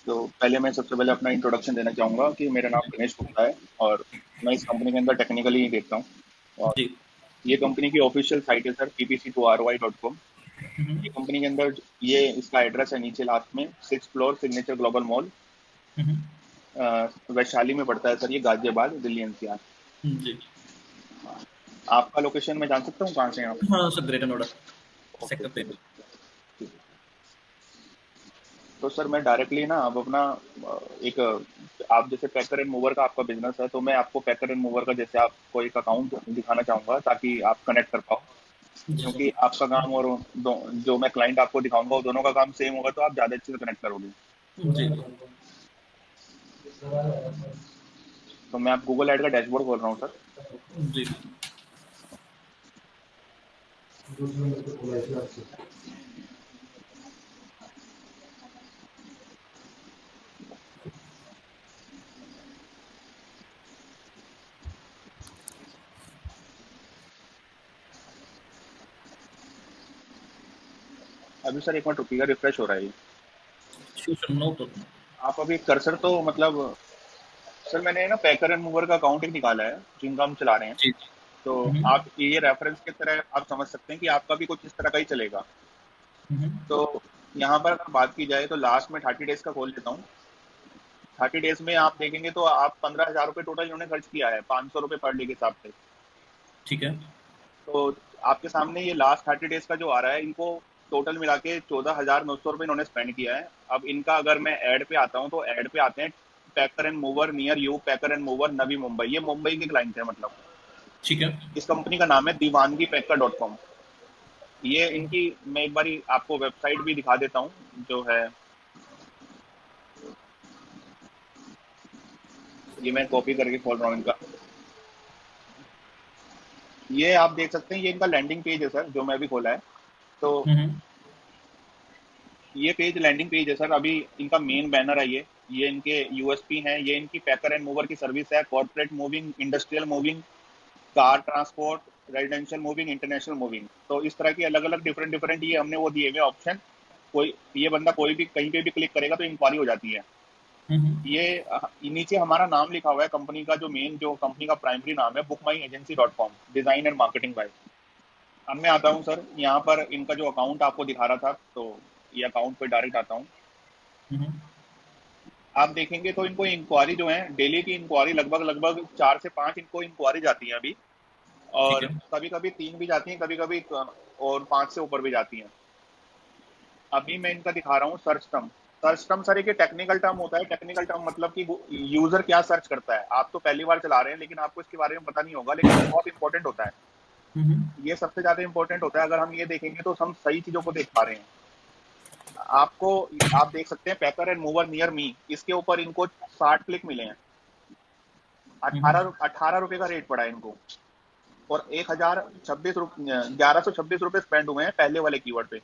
तो पहले मैं सबसे पहले अपना इंट्रोडक्शन देना चाहूँगा कि मेरा नाम गणेश गुप्ता है और मैं इस कंपनी के अंदर टेक्निकली ही देखता हूँ। और जी। ये कंपनी की ऑफिशियल साइट है सर, ppc2ry.com। ये कंपनी के अंदर ये इसका एड्रेस है नीचे लास्ट में, 6th floor, signature global mall, Vaishali में पड़ता है सर, ये गाजियाबाद, दिल्ली एनसीआर। जी। आपका लोकेशन मैं जान सकता हूँ कहाँ से हैं आप? हाँ sir, greater Noida okay sector okay, 13। ठीक है। तो सर मैं डायरेक्टली ना अब अपना एक आप जैसे पैकर एंड मूवर का आपका बिजनेस है, तो मैं आपको पैकर एंड मूवर का जैसे आपको एक अकाउंट दिखाना चाहूंगा ताकि आप कनेक्ट कर पाओ। जी सर। क्योंकि आपका काम और जो मैं क्लाइंट आपको दिखाऊंगा वो दोनों का काम सेम होगा, तो आप ज्यादा अच्छे से कनेक्ट करोगे। जी। तो मैं आप गूगल ऐड का डैशबोर्ड खोल रहा हूँ सर। जी। अभी सर एक मिनट रुकिएगा, रिफ्रेश हो रहा है ये। Sure sir, no problem. आप अभी कर्सर तो मतलब सर मैंने ना पैकर एंड मूवर का अकाउंट एक निकाला है जिनका हम चला रहे हैं। जी। तो आप ये रेफरेंस की तरह आप समझ सकते हैं कि आपका भी कुछ इस तरह का ही चलेगा। तो यहाँ पर अगर बात की जाए तो लास्ट में 30 डेज का खोल लेता हूँ। 30 डेज में आप देखेंगे तो आप 15,000 रुपये टोटल इन्होंने खर्च किया है, 500 रुपये पर डे के हिसाब से। ठीक है। तो आपके सामने ये लास्ट 30 डेज का जो आ रहा है, इनको टोटल मिला के 14,900 रुपये इन्होंने स्पेंड किया है। अब इनका अगर मैं ऐड पे आता हूँ तो ऐड पे आते हैं packer and mover near you, packer and mover Navi Mumbai, ये मुंबई के क्लाइंट है। मतलब ठीक है। इस कंपनी का नाम है दीवानगी पैकर .com। ये इनकी मैं एक बारी आपको वेबसाइट भी दिखा देता हूँ जो है, ये मैं कॉपी करके खोल रहा हूँ इनका। ये आप देख सकते हैं, ये इनका लैंडिंग पेज है सर, जो मैं भी खोला है। तो ये पेज लैंडिंग पेज है सर। अभी इनका मेन बैनर है, ये इनके यूएसपी हैं। ये इनकी पैकर एंड मूवर की सर्विस है, corporate moving, industrial moving, car transport, residential moving, international moving. तो इस तरह की अलग अलग डिफरेंट डिफरेंट ये हमने वो दिए हुए ऑप्शन। कोई ये बंदा कोई भी कहीं पे भी क्लिक करेगा तो इंक्वायरी हो जाती है। ये नीचे हमारा नाम लिखा हुआ है कंपनी का, जो मेन जो कंपनी का प्राइमरी नाम है bookmyegency.com, design and marketing bye. अब मैं आता हूँ सर यहाँ पर इनका जो अकाउंट आपको दिखा रहा था, तो ये अकाउंट पे डायरेक्ट आता हूँ। आप देखेंगे तो इनको इंक्वायरी जो है, डेली की इंक्वायरी लगभग लगभग 4 से 5 इनको इंक्वायरी जाती है अभी। ठीक और है। कभी कभी 3 भी जाती हैं, कभी कभी और 5 से ऊपर भी जाती हैं। अभी मैं इनका दिखा रहा हूँ search term. Search term sir एक टेक्निकल टर्म होता है। टेक्निकल टर्म मतलब कि यूजर क्या सर्च करता है। आप तो पहली बार चला रहे हैं लेकिन आपको इसके बारे में पता नहीं होगा, लेकिन ये बहुत इंपॉर्टेंट होता है। ये सबसे ज्यादा इंपॉर्टेंट होता है। अगर हम ये देखेंगे तो हम सही चीजों को देख पा रहे हैं। आपको आप देख सकते हैं packer and mover near me, इसके ऊपर इनको 60 क्लिक मिले हैं। 18 रुपए का रेट पड़ा है इनको। और 1126 रुपए स्पेंड हुए हैं पहले वाले कीवर्ड पे।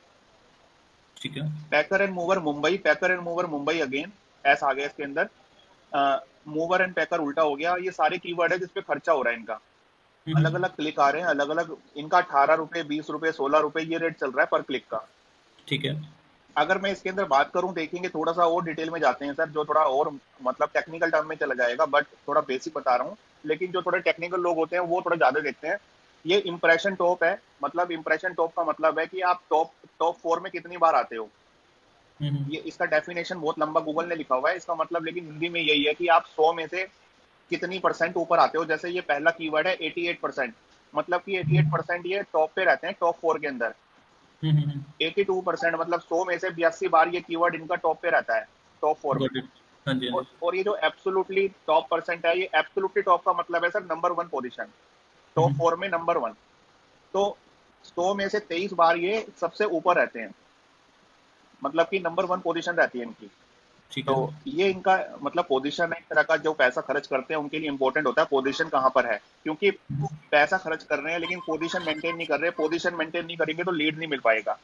ठीक है। Packer and mover Mumbai, packer and mover Mumbai again, ऐसा आ गया इसके अंदर। मूवर एंड पैकर उल्टा हो गया। ये सारे कीवर्ड है जिसपे खर्चा हो रहा है इनका। अलग अलग क्लिक आ रहे हैं, अलग अलग। इनका 18 रुपए, 20 रुपए, 16 रुपए ये रेट चल रहा है पर क्लिक का। ठीक है। अगर मैं इसके अंदर बात करूं, देखेंगे थोड़ा सा और डिटेल में जाते हैं सर, जो थोड़ा और मतलब टेक्निकल टर्म में चला जाएगा, बट थोड़ा बेसिक बता रहा हूँ। लेकिन जो थोड़े टेक्निकल लोग होते हैं वो थोड़ा ज्यादा देखते हैं। ये इंप्रेशन टॉप है। मतलब इंप्रेशन टॉप का मतलब है कि आप टॉप टॉप 4 में कितनी बार आते हो। ये इसका डेफिनेशन बहुत लंबा गूगल ने लिखा हुआ है इसका, मतलब लेकिन हिंदी में यही है कि आप 100 में से कितनी परसेंट ऊपर आते हो। जैसे ये पहला कीवर्ड है 88%, मतलब कि 88% ये टॉप पे रहते हैं, टॉप 4 के अंदर। 82% मतलब 100 में से 82 बार ये कीवर्ड इनका टॉप पे रहता है, टॉप 4 में। Got it. हाँ जी, हाँ जी। और ये जो एब्सोल्युटली टॉप परसेंट है, ये एब्सोल्युटली टॉप का मतलब है सर नंबर 1 पोजीशन, टॉप 4 में नंबर 1। तो 100 में से 23 बार ये सबसे ऊपर रहते हैं, मतलब कि नंबर 1 पोजीशन रहती है इनकी। ठीक तो है। ये इनका मतलब पोजीशन है एक तरह का। जो पैसा खर्च करते हैं उनके लिए इंपॉर्टेंट होता है पोजीशन कहाँ पर है। क्योंकि पैसा खर्च कर रहे हैं लेकिन पोजीशन मेंटेन नहीं कर रहे। पोजीशन मेंटेन नहीं करेंगे तो लीड नहीं मिल पाएगा।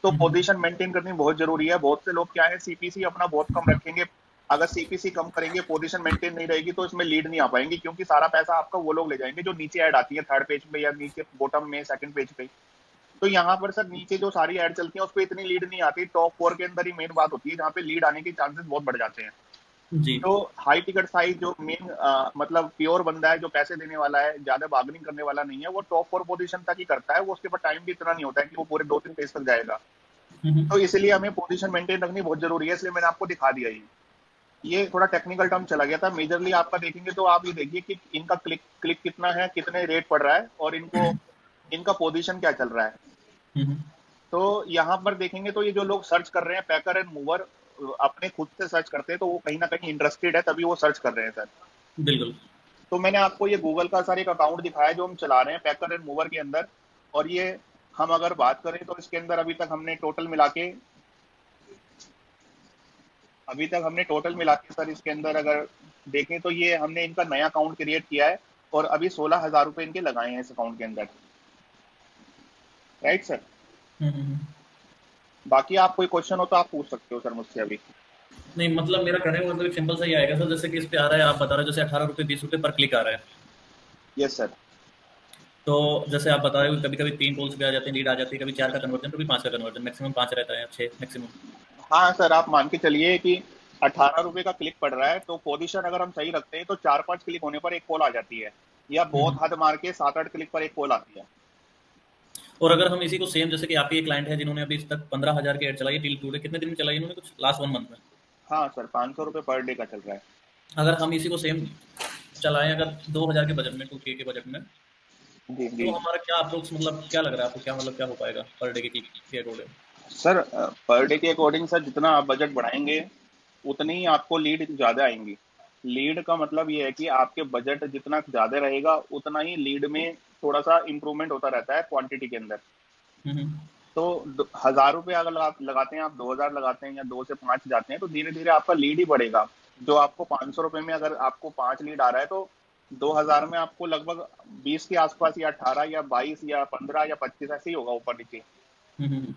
तो पोजीशन मेंटेन करनी बहुत जरूरी है। बहुत से लोग क्या है, सीपीसी अपना बहुत कम रखेंगे। अगर सीपीसी कम करेंगे, पोजीशन मेंटेन नहीं रहेगी, तो इसमें लीड नहीं आ पाएंगे, क्योंकि सारा पैसा आपका वो लोग ले जाएंगे जो नीचे ऐड आती है, थर्ड पेज पे या नीचे बॉटम में सेकंड पेज पे। तो यहाँ पर सर नीचे जो सारी ऐड चलती है उस पर इतनी लीड नहीं आती, टॉप 4 के अंदर ही मेन बात होती है जहाँ पे लीड आने के चांसेस बहुत बढ़ जाते हैं। जी। तो हाई टिकट साइज जो मेन मतलब प्योर बंदा है जो पैसे देने वाला है, ज्यादा बार्गेनिंग करने वाला नहीं है, वो टॉप 4 पोजीशन तक ही करता है, वो उसके पास टाइम भी इतना नहीं होता है कि वो पूरे 2-3 पेज तक जाएगा। हम्म। तो इसलिए हमें पोजीशन मेंटेन रखनी बहुत जरूरी है, इसलिए मैंने आपको दिखा दिया ये थोड़ा टेक्निकल टर्म चला गया था। मेजरली आपका देखेंगे तो आप ये देखिए कि इनका क्लिक क्लिक कितना है, कितने रेट पड़ रहा है, और इनको इनका पोजीशन क्या चल रहा है। हम्म। तो यहाँ पर देखेंगे तो ये जो लोग सर्च कर रहे हैं पैकर एंड मूवर, अपने खुद से सर्च करते हैं तो वो कहीं ना कहीं इंटरेस्टेड है, तभी वो सर्च कर रहे हैं सर। बिल्कुल। तो मैंने आपको ये गूगल का सर एक अकाउंट दिखाया जो हम चला रहे हैं पैकर एंड मूवर के अंदर। और ये हम अगर बात करें तो इसके अंदर अभी तक हमने टोटल मिला के सर इसके अंदर अगर देखें तो ये हमने इनका नया अकाउंट क्रिएट किया है, और अभी 16,000 रुपए इनके लगाए हैं इस अकाउंट के अंदर। Right sir. हम्म। बाकी आप कोई क्वेश्चन हो तो आप पूछ सकते हो सर मुझसे अभी। नहीं, मतलब मेरा कहने का मतलब एक सिंपल सा ही आएगा सर, जैसे कि इस पे आ रहा है, आप बता रहे हो जैसे 18 रुपये 20 रुपये पर क्लिक आ रहा है। Yes sir. तो जैसे आप बता रहे हो कभी कभी 3 कॉल्स भी आ जाते हैं, लीड आ जाती है, कभी 4 का कन्वर्जन, कभी 5 का कन्वर्जन, मैक्सिमम 5 रहता है, 6 मैक्सिमम। हाँ सर, आप मान के चलिए कि 18 रुपए का क्लिक पड़ रहा है, तो पोजीशन अगर हम सही रखते हैं तो 4-5 क्लिक होने पर एक कॉल आ जाती है, या बहुत हद मार के 7-8 क्लिक पर एक कॉल आती है। और अगर हम इसी को सेम, जैसे कि आपकी एक क्लाइंट है जिन्होंने अभी तक 15,000 की एड चलाई है टिल टूडे, कितने दिन में चलाई इन्होंने, कुछ लास्ट 1 मंथ में। हाँ सर, 500 रुपये पर डे का चल रहा है। अगर हम इसी को सेम चलाएं अगर 2,000 के बजट में, 2K के बजट में, जी जी। तो हमारा क्या अप्रोक्स, मतलब क्या लग रहा है आपको, क्या मतलब क्या हो पाएगा पर डे के अकॉर्डिंग। सर पर डे के अकॉर्डिंग सर जितना आप बजट बढ़ाएंगे उतनी ही आपको लीड ज्यादा आएंगी। लीड का मतलब ये है कि आपके बजट जितना ज्यादा रहेगा उतना ही लीड में थोड़ा सा इंप्रूवमेंट होता रहता है क्वांटिटी के अंदर। हम्म। तो 1,000 रुपये अगर आप लगाते हैं, आप 2,000 लगाते हैं या 2 से 5 जाते हैं, तो धीरे धीरे आपका लीड ही बढ़ेगा। जो आपको 500 रुपये में अगर आपको 5 लीड आ रहा है, तो 2,000 में आपको लगभग 20 के आसपास, या 18 या 22 या 15 या 25 ऐसे ही होगा ऊपर नीचे। हम्म।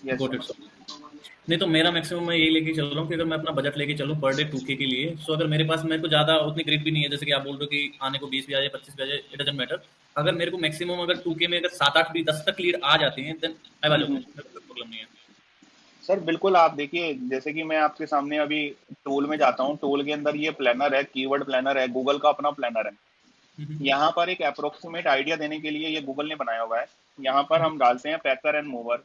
Yes got sir. इट। नहीं तो मेरा मैक्सिमम मैं यही लेके चल रहा हूँ कि अगर मैं अपना बजट लेके चलूँ पर डे 2K के लिए, सो अगर मेरे पास, मेरे को ज़्यादा उतनी ग्रिड भी नहीं है, जैसे कि आप बोल रहे हो कि आने को 20 भी आ जाए 25 भी आ जाए, इट डजंट मैटर। अगर मेरे को मैक्सिमम अगर 2K में अगर 7-8 भी 10 तक लीड आ जाती हैं, देन आई वाज ओके, मेरे को कोई प्रॉब्लम नहीं है। सर बिल्कुल, आप देखिए जैसे कि मैं आपके सामने अभी टूल में जाता हूँ, टूल के अंदर ये प्लानर है, कीवर्ड प्लानर है, गूगल का अपना प्लानर है। हम्म। यहाँ पर एक अप्रोक्सीमेट आइडिया देने के लिए ये गूगल ने बनाया हुआ है। यहाँ पर हम डालते हैं पैकर एंड मूवर।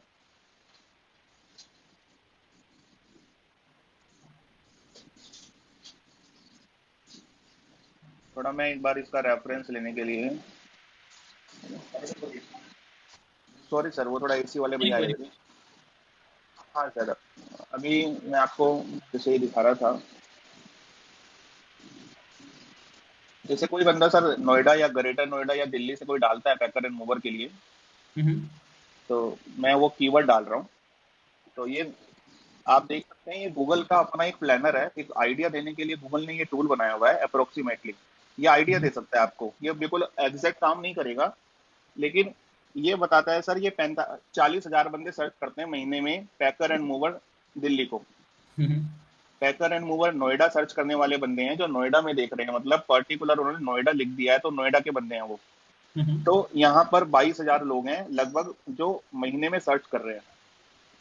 थोड़ा मैं एक बार इसका रेफरेंस लेने के लिए, सॉरी सर, वो थोड़ा एसी वाले नहीं भैया कोई आए नहीं। थे। हाँ सर, अभी मैं आपको जैसे ही दिखा रहा था, जैसे कोई बंदा सर नोएडा या ग्रेटर नोएडा या दिल्ली से कोई डालता है पैकर एंड मूवर के लिए, हम्म। तो मैं वो कीवर्ड डाल रहा हूँ। तो ये आप देख सकते हैं, ये गूगल का अपना एक प्लानर है, एक आइडिया देने के लिए गूगल ने ये टूल बनाया हुआ है अप्रोक्सीमेटली। ये आइडिया दे सकता है आपको, ये बिल्कुल एग्जैक्ट काम नहीं करेगा, लेकिन ये बताता है सर, ये 40,000 बंदे सर्च करते हैं महीने में पैकर एंड मूवर दिल्ली को। हम्म। पैकर एंड मूवर नोएडा सर्च करने वाले बंदे हैं जो नोएडा में देख रहे हैं, मतलब पर्टिकुलर उन्होंने नोएडा लिख दिया है तो नोएडा के बंदे हैं वो। हम्म। तो यहाँ पर 22,000 लोग हैं लगभग जो महीने में सर्च कर रहे हैं।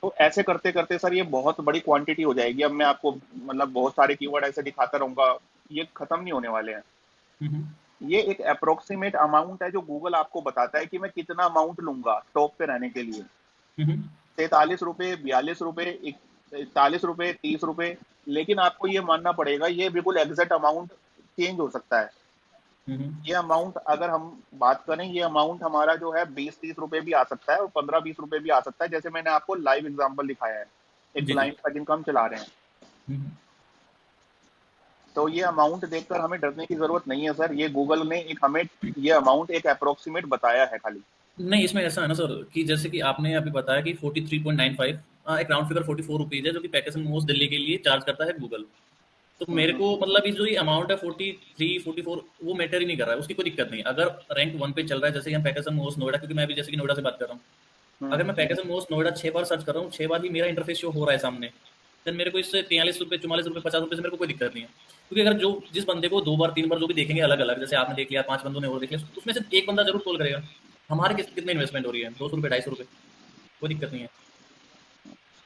तो ऐसे करते करते सर ये बहुत बड़ी क्वांटिटी हो जाएगी। अब मैं आपको मतलब बहुत सारे कीवर्ड ऐसे दिखाता रहूंगा, ये खत्म नहीं होने वाले हैं। हम्म। ये एक अप्रोक्सीमेट अमाउंट है जो गूगल आपको बताता है कि मैं कितना अमाउंट लूंगा टॉप पे रहने के लिए। हम्म। 43 रुपए, 42 रुपए, 41 रुपए, 30 रुपए। लेकिन आपको ये मानना पड़ेगा, ये बिल्कुल एग्जैक्ट अमाउंट चेंज हो सकता है। हम्म। ये अमाउंट अगर हम बात करें, ये अमाउंट हमारा जो है 20-30 रुपए भी आ सकता है, और 15-20 रुपए भी आ सकता है, जैसे मैंने आपको लाइव एग्जांपल दिखाया है एक जी जी। क्लाइंट का जिनका हम चला रहे हैं। हम्म। तो ये अमाउंट देखकर हमें डरने की जरूरत नहीं है सर, ये गूगल ने एक हमें ये अमाउंट एक अप्रोक्सीमेट बताया है खाली। नहीं, इसमें ऐसा है ना सर कि जैसे कि आपने अभी बताया कि 43.95, एक राउंड फिगर 44 रुपीज है जो कि पैकेज एंड मोस्ट दिल्ली के लिए चार्ज करता है गूगल। तो मेरे हम्म को मतलब ये जो ये अमाउंट है 43-44, वो मैटर ही नहीं कर रहा है, उसकी कोई दिक्कत नहीं। अगर रैंक 1 पे चल रहा है, जैसे हम पैकेज एंड मोस्ट नोएडा, क्योंकि मैं भी जैसे कि नोएडा से बात कर रहा हूँ, अगर मैं हम्म। पैकेज एंड मोस्ट नोएडा 6 बार सर्च कर रहा हूँ, 6 बार ही मेरा इंटरफेस शो हो रहा है सामने, देन मेरे को इससे 43 रुपये, 44 रुपये, 50 रुपये से मेरे को कोई दिक्कत नहीं है। क्योंकि अगर जो जिस बंदे को 2 बार 3 बार जो भी देखेंगे अलग अलग, जैसे आपने देख लिया, 5 बंदों ने और देख लिया, उसमें से एक बंदा जरूर कॉल करेगा। हमारे कितने इन्वेस्टमेंट हो रही है, 200 रुपये, 250 रुपये, कोई दिक्कत नहीं है।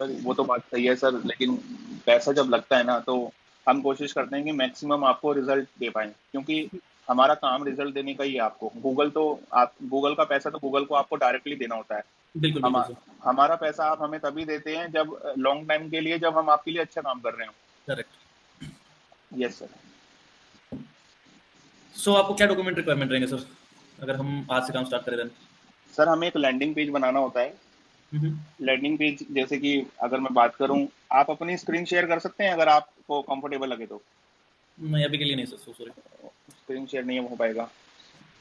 सर वो तो बात सही है सर, लेकिन पैसा जब लगता है ना तो हम कोशिश करते हैं कि मैक्सिमम आपको रिजल्ट दे पाएं, क्योंकि हमारा काम रिजल्ट देने का ही है आपको। गूगल तो आप गूगल का पैसा तो गूगल को आपको डायरेक्टली देना होता है। बिल्कुल हम बिल्कुल सर। हमारा पैसा आप हमें तभी देते हैं जब लॉन्ग टाइम के लिए, जब हम आपके लिए अच्छा काम कर रहे हो। करेक्ट। Yes sir. सो आपको क्या डॉक्यूमेंट रिक्वायरमेंट रहेंगे सर, अगर हम आज से काम स्टार्ट करें देन? सर हमें एक लैंडिंग पेज बनाना होता है। हम्म। लैंडिंग पेज जैसे कि अगर मैं बात करूं, आप अपनी स्क्रीन शेयर कर सकते हैं अगर आपको कंफर्टेबल लगे तो। नहीं अभी के लिए नहीं sir, so sorry. Screen share नहीं हो पाएगा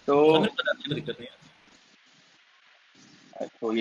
तो। सर मेरे को बता दीजिए, कोई दिक्कत नहीं है। तो